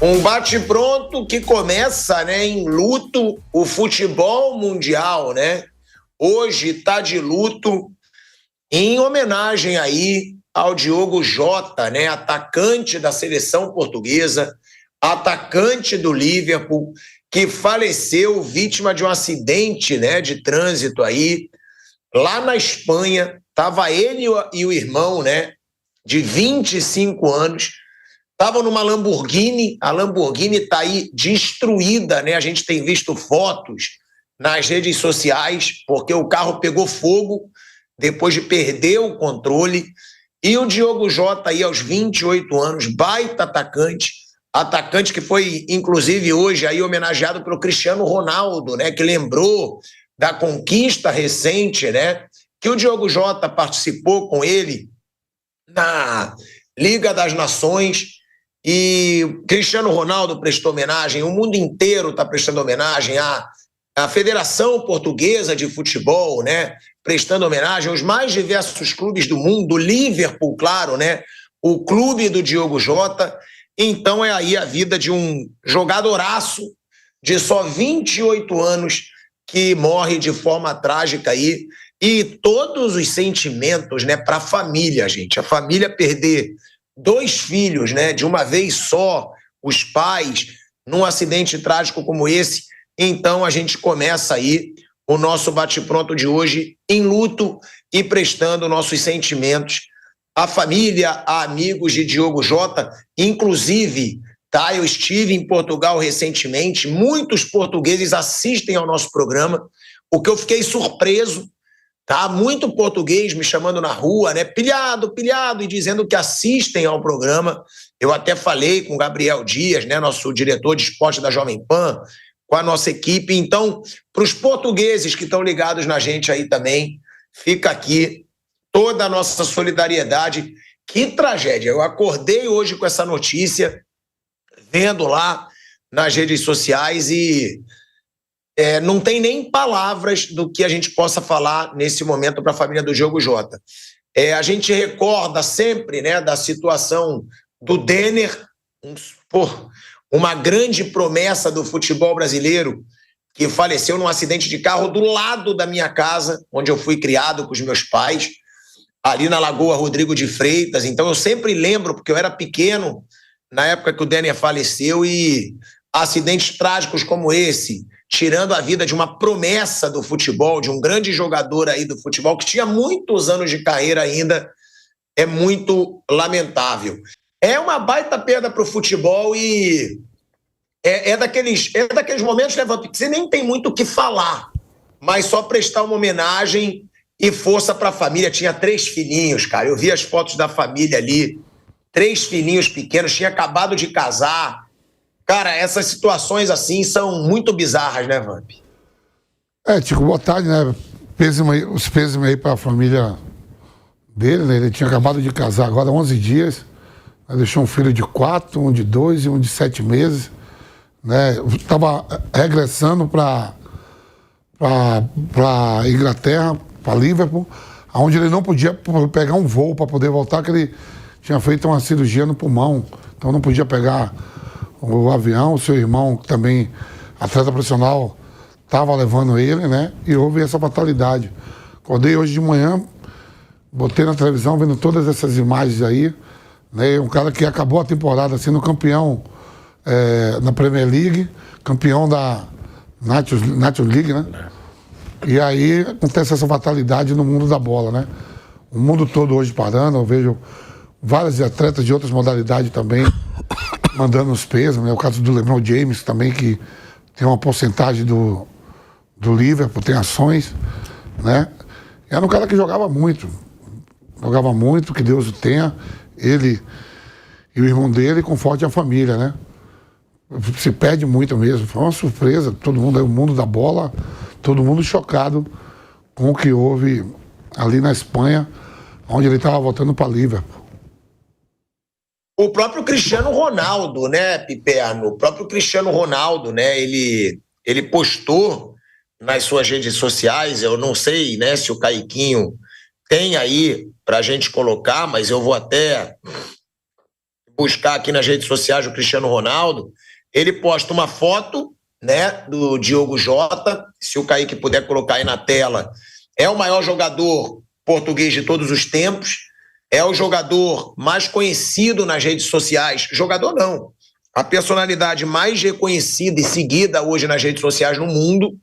Um bate-pronto que começa, né, em luto o futebol mundial, né? Hoje está de luto em homenagem aí ao Diogo Jota, né, atacante da seleção portuguesa, atacante do Liverpool, que faleceu vítima de um acidente, né, de trânsito aí lá na Espanha. Tava ele e o irmão, né, de 25 anos. Estavam numa Lamborghini, a Lamborghini está aí destruída, né? A gente tem visto fotos nas redes sociais, porque o carro pegou fogo depois de perder o controle. E o Diogo Jota aí aos 28 anos, baita atacante que foi, inclusive, hoje aí homenageado pelo Cristiano Ronaldo, né? Que lembrou da conquista recente, né? Que o Diogo Jota participou com ele na Liga das Nações. E Cristiano Ronaldo prestou homenagem, o mundo inteiro está prestando homenagem à Federação Portuguesa de Futebol, né? Prestando homenagem aos mais diversos clubes do mundo, o Liverpool, claro, né? O clube do Diogo Jota. Então é aí a vida de um jogadoraço de só 28 anos que morre de forma trágica aí. E todos os sentimentos, né, para a família, gente. A família perder 2 filhos, né, de uma vez só, os pais, num acidente trágico como esse. Então a gente começa aí o nosso bate-pronto de hoje em luto e prestando nossos sentimentos à família, a amigos de Diogo Jota. Inclusive, tá, eu estive em Portugal recentemente, muitos portugueses assistem ao nosso programa, o que eu fiquei surpreso. Tá, muito português me chamando na rua, né? Pilhado, e dizendo que assistem ao programa. Eu até falei com o Gabriel Dias, né? Nosso diretor de esporte da Jovem Pan, com a nossa equipe. Então, para os portugueses que estão ligados na gente aí também, fica aqui toda a nossa solidariedade. Que tragédia! Eu acordei hoje com essa notícia, vendo lá nas redes sociais e não tem nem palavras do que a gente possa falar nesse momento para a família do Diogo Jota. A gente recorda sempre, né, da situação do Denner, uma grande promessa do futebol brasileiro, que faleceu num acidente de carro do lado da minha casa, onde eu fui criado com os meus pais, ali na Lagoa Rodrigo de Freitas. Então eu sempre lembro, porque eu era pequeno na época que o Denner faleceu, e acidentes trágicos como esse, tirando a vida de uma promessa do futebol, de um grande jogador aí do futebol, que tinha muitos anos de carreira ainda, é muito lamentável. É uma baita perda para o futebol e é daqueles momentos, né, Vamp, que você nem tem muito o que falar, mas só prestar uma homenagem e força para a família. Tinha 3 filhinhos, cara, eu vi as fotos da família ali, 3 filhinhos pequenos, tinha acabado de casar. Cara, essas situações assim são muito bizarras, né, Vamp? Tico, boa tarde, né? Os pêsames aí pra família dele, né? Ele tinha acabado de casar agora há 11 dias. Deixou um filho de 4, um de 2 e um de 7 meses. Né? Tava regressando pra Inglaterra, pra Liverpool, onde ele não podia pegar um voo para poder voltar, que ele tinha feito uma cirurgia no pulmão. Então não podia pegar o avião. O seu irmão, também atleta profissional, estava levando ele, né? E houve essa fatalidade. Acordei hoje de manhã, botei na televisão, vendo todas essas imagens aí, né? Um cara que acabou a temporada sendo campeão na Premier League, campeão da Nations League, né? E aí acontece essa fatalidade no mundo da bola, né? O mundo todo hoje parando, eu vejo vários atletas de outras modalidades também mandando os pesos, né? O caso do LeBron James também, que tem uma porcentagem do Liverpool, tem ações, né? Era um cara que jogava muito, que Deus o tenha, ele e o irmão dele, conforte a família, né? Se perde muito mesmo, foi uma surpresa, todo mundo aí, o mundo da bola, todo mundo chocado com o que houve ali na Espanha, onde ele estava voltando para Liverpool. O próprio Cristiano Ronaldo, né, Piperno? O próprio Cristiano Ronaldo, né, ele postou nas suas redes sociais, eu não sei, né, se o Caiquinho tem aí pra gente colocar, mas eu vou até buscar aqui nas redes sociais o Cristiano Ronaldo, ele posta uma foto, né, do Diogo Jota, se o Kaique puder colocar aí na tela, é o maior jogador português de todos os tempos, é o jogador mais conhecido nas redes sociais, jogador não, a personalidade mais reconhecida e seguida hoje nas redes sociais no mundo,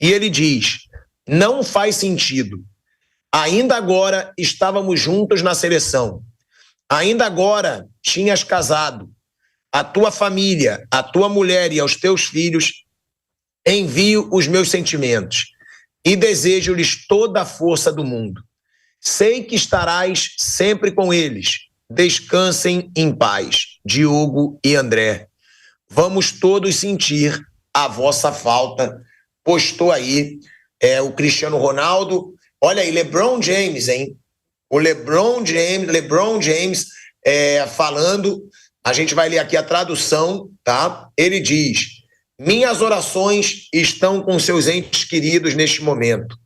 e ele diz, não faz sentido, ainda agora estávamos juntos na seleção, ainda agora tinhas casado, a tua família, a tua mulher e aos teus filhos, envio os meus sentimentos e desejo-lhes toda a força do mundo. Sei que estarás sempre com eles. Descansem em paz. Diogo e André. Vamos todos sentir a vossa falta. Postou aí o Cristiano Ronaldo. Olha aí, LeBron James, hein? O LeBron James falando... A gente vai ler aqui a tradução, tá? Ele diz, minhas orações estão com seus entes queridos neste momento.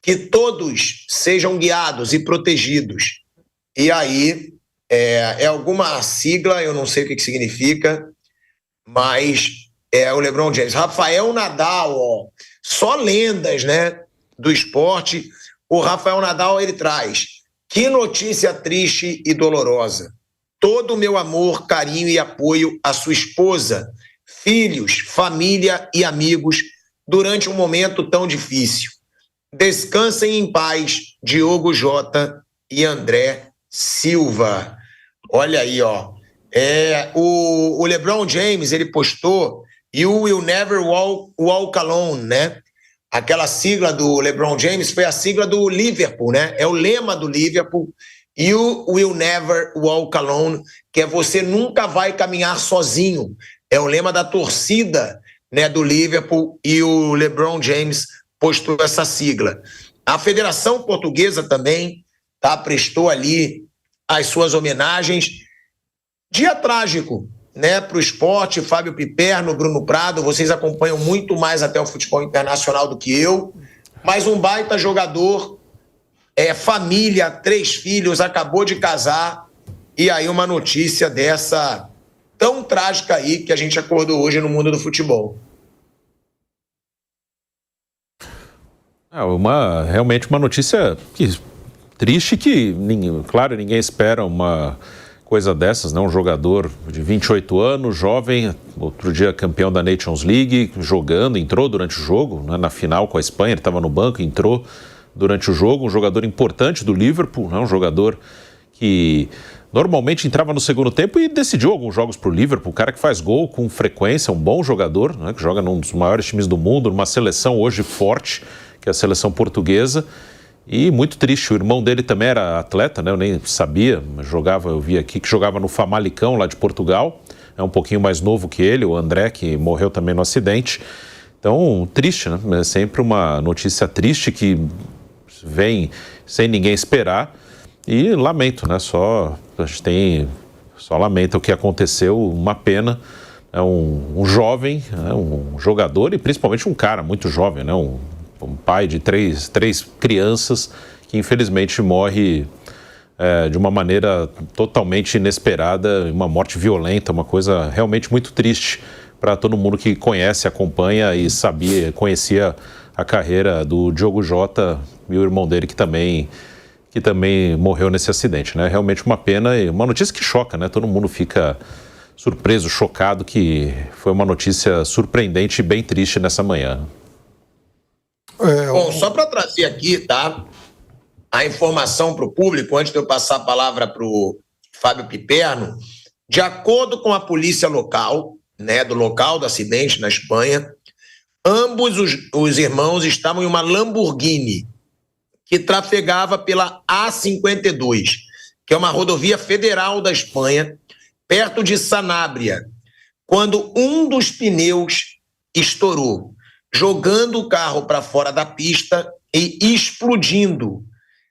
Que todos sejam guiados e protegidos. E aí, é alguma sigla, eu não sei o que significa, mas é o LeBron James. Rafael Nadal, ó, só lendas, né, do esporte. O Rafael Nadal, ele traz, que notícia triste e dolorosa. Todo o meu amor, carinho e apoio à sua esposa, filhos, família e amigos durante um momento tão difícil. Descansem em paz, Diogo Jota e André Silva. Olha aí, ó. O LeBron James, ele postou You Will Never Walk Alone, né? Aquela sigla do LeBron James foi a sigla do Liverpool, né? É o lema do Liverpool. You will never walk alone, que é você nunca vai caminhar sozinho. É o lema da torcida, né, do Liverpool, e o LeBron James postou essa sigla. A Federação Portuguesa também, tá, prestou ali as suas homenagens. Dia trágico, né, para o esporte, Fábio Piperno, Bruno Prado, vocês acompanham muito mais até o futebol internacional do que eu, mas um baita jogador, família, 3 filhos, acabou de casar, e aí uma notícia dessa tão trágica aí que a gente acordou hoje no mundo do futebol. Realmente uma notícia triste que, claro, ninguém espera uma coisa dessas, né? Um jogador de 28 anos, jovem, outro dia campeão da Nations League, jogando, entrou durante o jogo, né? Na final com a Espanha, ele estava no banco, entrou durante o jogo, um jogador importante do Liverpool, né? Um jogador que normalmente entrava no segundo tempo e decidiu alguns jogos para o Liverpool, um cara que faz gol com frequência, um bom jogador, né? Que joga num dos maiores times do mundo, numa seleção hoje forte, que é a seleção portuguesa, e muito triste, o irmão dele também era atleta, né? Eu nem sabia, mas eu vi aqui que jogava no Famalicão lá de Portugal, é um pouquinho mais novo que ele, o André, que morreu também no acidente. Então, triste, né? É sempre uma notícia triste que vem sem ninguém esperar, e lamento, né? Só lamenta o que aconteceu, uma pena. É um jovem, né? Um jogador e principalmente um cara muito jovem, né? Um pai de três crianças que infelizmente morre de uma maneira totalmente inesperada, uma morte violenta, uma coisa realmente muito triste para todo mundo que conhece, acompanha e conhecia a carreira do Diogo Jota e o irmão dele que também morreu nesse acidente, né? Realmente uma pena e uma notícia que choca, né? Todo mundo fica surpreso, chocado, que foi uma notícia surpreendente e bem triste nessa manhã. Bom, só para trazer aqui, tá, a informação para o público, antes de eu passar a palavra para o Fábio Piperno, de acordo com a polícia local, né, do local do acidente na Espanha, ambos os irmãos estavam em uma Lamborghini que trafegava pela A52, que é uma rodovia federal da Espanha, perto de Sanabria, quando um dos pneus estourou, jogando o carro para fora da pista e explodindo.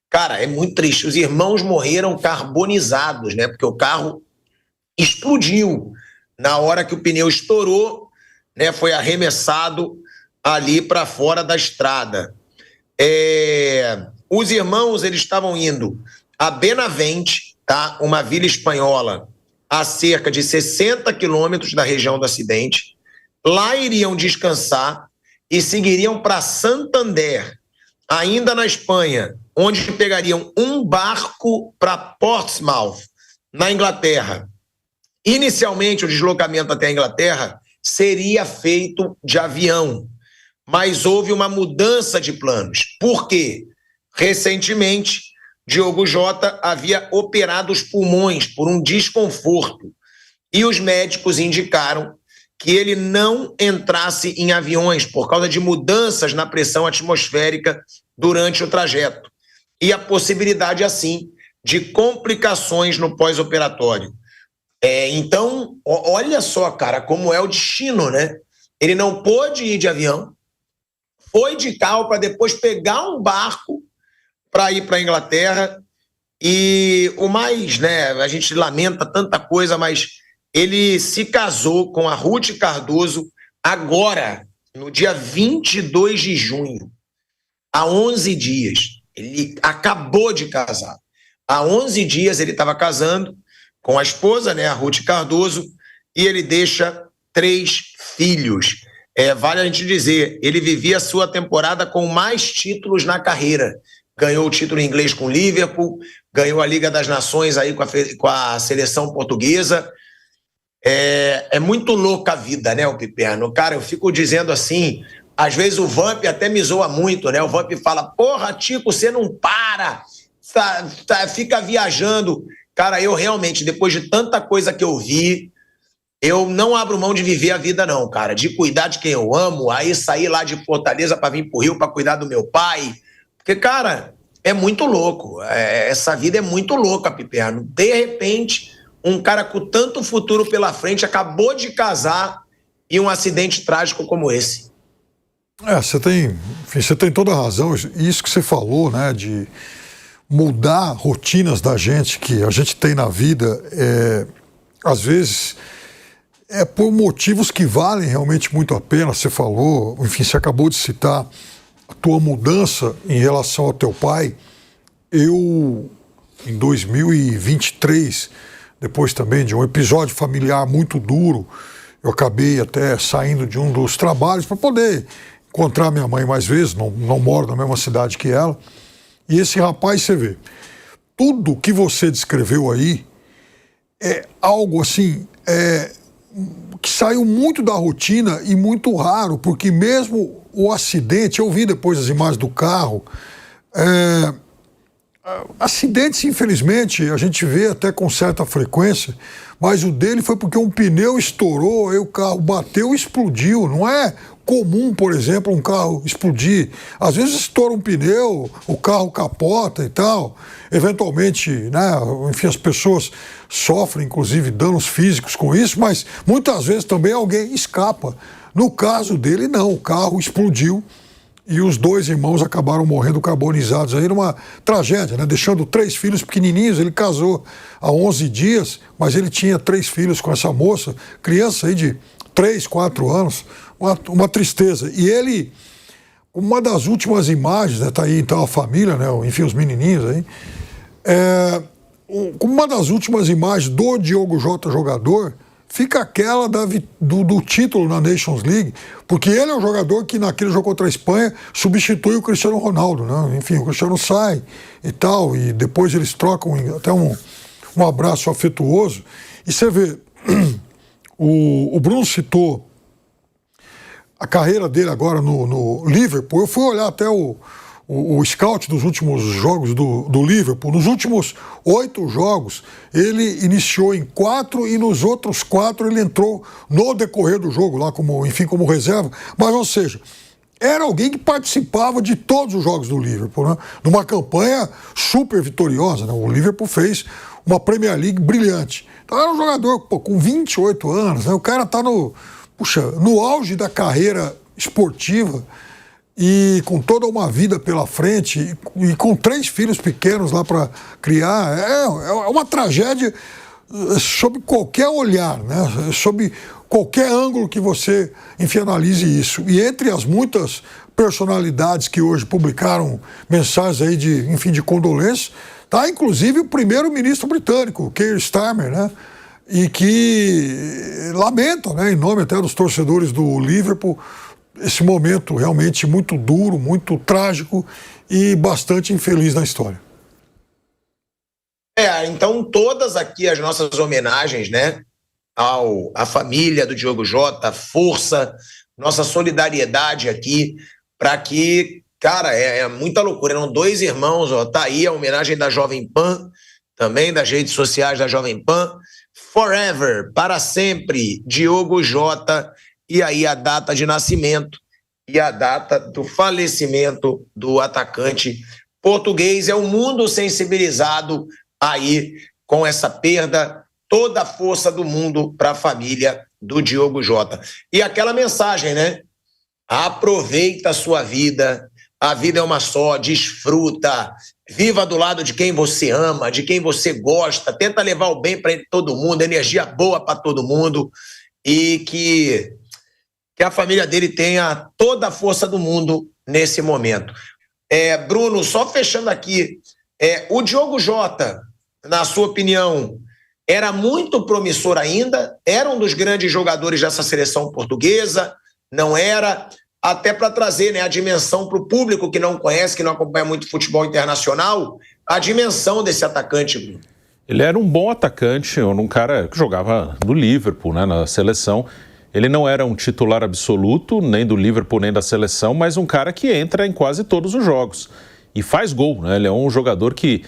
Cara, é muito triste. Os irmãos morreram carbonizados, né? Porque o carro explodiu na hora que o pneu estourou, né? Foi arremessado ali para fora da estrada. Os irmãos, eles estavam indo a Benavente, tá? Uma vila espanhola a cerca de 60 quilômetros da região do acidente. Lá iriam descansar e seguiriam para Santander, ainda na Espanha, onde pegariam um barco para Portsmouth, na Inglaterra. Inicialmente, o deslocamento até a Inglaterra seria feito de avião, mas houve uma mudança de planos. Por quê? Recentemente, Diogo Jota havia operado os pulmões por um desconforto e os médicos indicaram que ele não entrasse em aviões por causa de mudanças na pressão atmosférica durante o trajeto e a possibilidade, assim, de complicações no pós-operatório. Então, olha só, cara, como é o destino, né? Ele não pôde ir de avião, foi de carro para depois pegar um barco para ir para a Inglaterra. E o mais, né, a gente lamenta tanta coisa, mas ele se casou com a Ruth Cardoso agora, no dia 22 de junho, há 11 dias. Ele acabou de casar. Há 11 dias ele estava casando com a esposa, né, a Ruth Cardoso, e ele deixa 3 filhos. Vale a gente dizer, ele vivia a sua temporada com mais títulos na carreira. Ganhou o título em inglês com o Liverpool, ganhou a Liga das Nações aí com a seleção portuguesa. É muito louca a vida, né, o Piperno? Cara, eu fico dizendo assim, às vezes o Vamp até me zoa muito, né? O Vamp fala, porra, Tico, você não para, fica viajando. Cara, eu realmente, depois de tanta coisa que eu vi, eu não abro mão de viver a vida não, cara, de cuidar de quem eu amo, aí sair lá de Fortaleza para vir pro Rio para cuidar do meu pai, porque, cara, é muito louco, essa vida é muito louca, Piperno. De repente, um cara com tanto futuro pela frente acabou de casar e um acidente trágico como esse. Você tem toda a razão, isso que você falou, né, de mudar rotinas da gente, que a gente tem na vida, às vezes por motivos que valem realmente muito a pena. Você falou, enfim, você acabou de citar a tua mudança em relação ao teu pai. Eu, em 2023, depois também de um episódio familiar muito duro, eu acabei até saindo de um dos trabalhos para poder encontrar minha mãe mais vezes, não moro na mesma cidade que ela. E esse rapaz, você vê, tudo que você descreveu aí é algo assim, que saiu muito da rotina e muito raro, porque mesmo o acidente, eu vi depois as imagens do carro, acidentes, infelizmente, a gente vê até com certa frequência, mas o dele foi porque um pneu estourou, aí o carro bateu e explodiu. Não é comum, por exemplo, um carro explodir. Às vezes estoura um pneu, o carro capota e tal. Eventualmente, né, enfim, as pessoas sofrem, inclusive, danos físicos com isso, mas muitas vezes também alguém escapa. No caso dele, não. O carro explodiu e os 2 irmãos acabaram morrendo carbonizados aí numa tragédia, né? Deixando 3 filhos pequenininhos. Ele casou há 11 dias, mas ele tinha 3 filhos com essa moça, criança aí de 3, 4 anos, uma tristeza. E ele, uma das últimas imagens, né, tá aí então a família, né, enfim, os menininhos aí, uma das últimas imagens do Diogo Jota jogador, fica aquela do título na Nations League, porque ele é um jogador que naquele jogo contra a Espanha substitui o Cristiano Ronaldo, né? Enfim, o Cristiano sai e tal, e depois eles trocam até um abraço afetuoso. E você vê, o Bruno citou a carreira dele agora no Liverpool. Eu fui olhar até o scout dos últimos jogos do Liverpool. Nos últimos 8 jogos, ele iniciou em 4 e nos outros 4 ele entrou no decorrer do jogo, lá como reserva. Mas, ou seja, era alguém que participava de todos os jogos do Liverpool, né? Numa campanha super vitoriosa, né? O Liverpool fez uma Premier League brilhante. Então era um jogador com 28 anos, né? O cara está no auge da carreira esportiva, e com toda uma vida pela frente, e com 3 filhos pequenos lá para criar. É uma tragédia sob qualquer olhar, né? Sob qualquer ângulo que você, enfim, analise isso. E entre as muitas personalidades que hoje publicaram mensagens aí de condolência, tá inclusive o primeiro-ministro britânico, Keir Starmer, né? e que lamentam, né, em nome até dos torcedores do Liverpool, esse momento realmente muito duro, muito trágico e bastante infeliz na história. Então todas aqui as nossas homenagens, né, à família do Diogo Jota, força, nossa solidariedade aqui, para que, cara, é muita loucura. Eram 2 irmãos, ó, tá aí a homenagem da Jovem Pan, também das redes sociais da Jovem Pan. Forever, para sempre, Diogo Jota, e aí a data de nascimento e a data do falecimento do atacante português. É um mundo sensibilizado aí com essa perda, toda a força do mundo para a família do Diogo Jota. E aquela mensagem, né? Aproveita a sua vida, a vida é uma só, desfruta, viva do lado de quem você ama, de quem você gosta, tenta levar o bem para todo mundo, energia boa para todo mundo, e que a família dele tenha toda a força do mundo nesse momento. Bruno, só fechando aqui, o Diogo Jota, na sua opinião, era muito promissor ainda? Era um dos grandes jogadores dessa seleção portuguesa? Não era? Até para trazer, né, a dimensão para o público que não conhece, que não acompanha muito futebol internacional, a dimensão desse atacante. Ele era um bom atacante, um cara que jogava no Liverpool, né, na seleção. Ele não era um titular absoluto, nem do Liverpool, nem da seleção, mas um cara que entra em quase todos os jogos e faz gol, né? Ele é um jogador que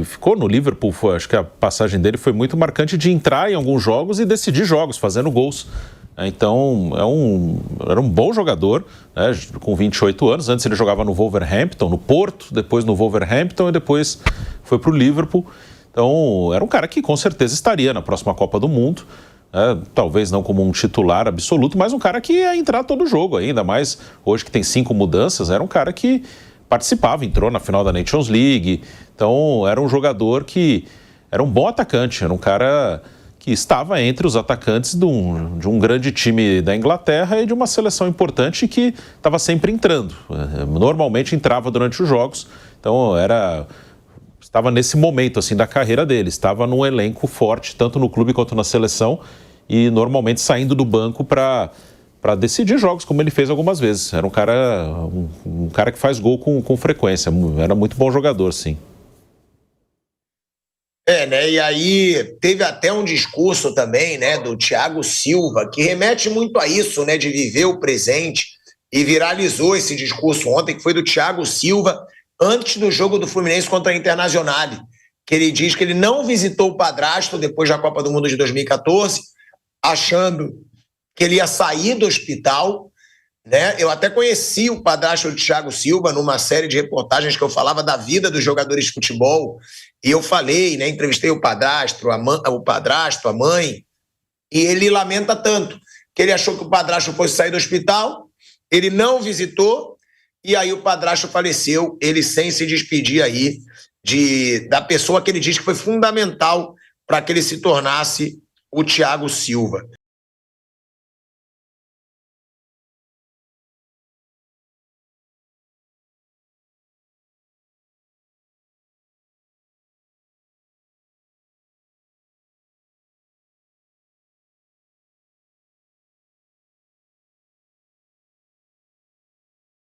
ficou no Liverpool, acho que a passagem dele foi muito marcante de entrar em alguns jogos e decidir jogos, fazendo gols. Então, era um bom jogador, né, com 28 anos. Antes ele jogava no Wolverhampton, no Porto, depois no Wolverhampton e depois foi para o Liverpool. Então, era um cara que com certeza estaria na próxima Copa do Mundo. Talvez não como um titular absoluto, mas um cara que ia entrar todo jogo, ainda mais hoje que tem 5 mudanças. Era um cara que participava, entrou na final da Nations League. Então, era um jogador que era um bom atacante, era um cara que estava entre os atacantes de um grande time da Inglaterra e de uma seleção importante que estava sempre entrando. Normalmente entrava durante os jogos, então estava nesse momento assim da carreira dele, estava num elenco forte, tanto no clube quanto na seleção, e normalmente saindo do banco para decidir jogos, como ele fez algumas vezes. Era um cara que faz gol com frequência, era muito bom jogador, sim. Né? E aí teve até um discurso também, né, do Thiago Silva, que remete muito a isso, né, de viver o presente, e viralizou esse discurso ontem, que foi do Thiago Silva, antes do jogo do Fluminense contra a Internazionale, que ele diz que ele não visitou o padrasto depois da Copa do Mundo de 2014, achando que ele ia sair do hospital, né? Eu até conheci o padrasto do Thiago Silva numa série de reportagens que eu falava da vida dos jogadores de futebol, e eu falei, né, entrevistei o padrasto, a mãe, e ele lamenta tanto, que ele achou que o padrasto fosse sair do hospital, ele não visitou, e aí o padrasto faleceu, ele sem se despedir aí da pessoa que ele diz que foi fundamental para que ele se tornasse o Thiago Silva.